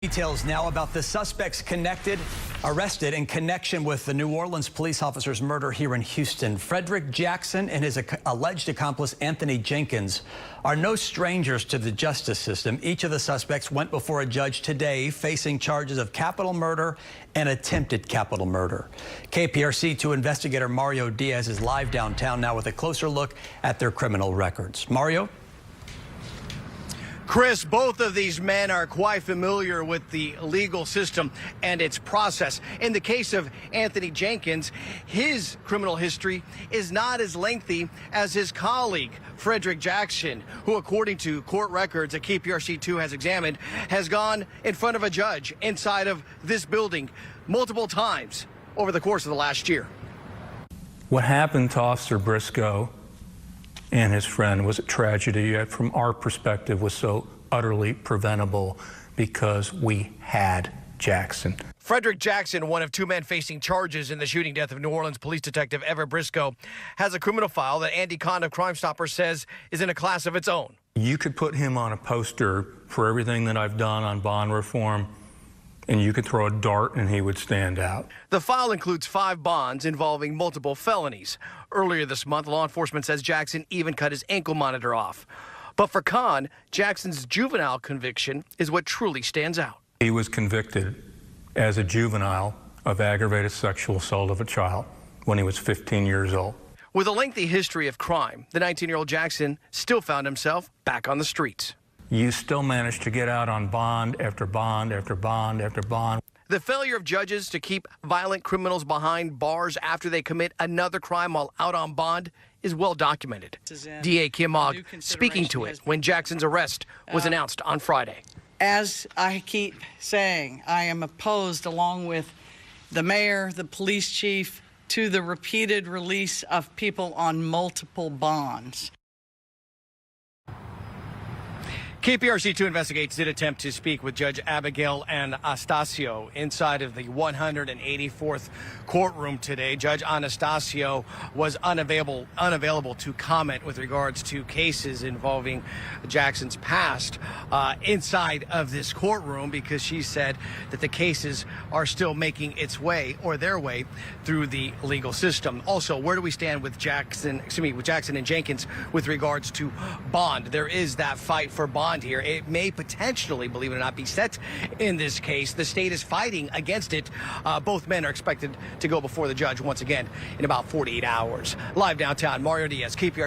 Details now about the suspects arrested in connection with the New Orleans police officer's murder here in Houston. Frederick Jackson and his alleged accomplice Anthony Jenkins are no strangers to the justice system. Each of the suspects went before a judge today facing charges of capital murder and attempted capital murder. KPRC2 investigator Mario Diaz is live downtown now with a closer look at their criminal records. Mario? Chris, both of these men are quite familiar with the legal system and its process. In the case of Anthony Jenkins, his criminal history is not as lengthy as his colleague, Frederick Jackson, who, according to court records that KPRC2 has examined, has gone in front of a judge inside of this building multiple times over the course of the last year. What happened to Officer Briscoe and his friend was a tragedy, yet from our perspective was so utterly preventable because we had Jackson. Frederick Jackson, one of two men facing charges in the shooting death of New Orleans police detective Everett Briscoe, has a criminal file that Andy Kahn of Crime Stoppers says is in a class of its own. You could put him on a poster for everything that I've done on bond reform, and you could throw a dart and he would stand out. The file includes 5 bonds involving multiple felonies. Earlier this month, law enforcement says Jackson even cut his ankle monitor off. But for Khan, Jackson's juvenile conviction is what truly stands out. He was convicted as a juvenile of aggravated sexual assault of a child when he was 15 years old. With a lengthy history of crime, the 19-year-old Jackson still found himself back on the streets. You still managed to get out on bond after bond after bond after bond. The failure of judges to keep violent criminals behind bars after they commit another crime while out on bond is well documented. DA Kim Ogg speaking to it when Jackson's arrest was announced on Friday. As I keep saying, I am opposed, along with the mayor, the police chief, to the repeated release of people on multiple bonds. KPRC2 Investigates did attempt to speak with Judge Abigail Anastasio inside of the 184th courtroom today. Judge Anastasio was unavailable to comment with regards to cases involving Jackson's past inside of this courtroom, because she said that the cases are still making their way through the legal system. Also, where do we stand with Jackson and Jenkins with regards to bond? There is that fight for bond here. It may potentially, believe it or not, be set in this case. The state is fighting against it. Both men are expected to go before the judge once again in about 48 hours. Live downtown, Mario Diaz, KPRC.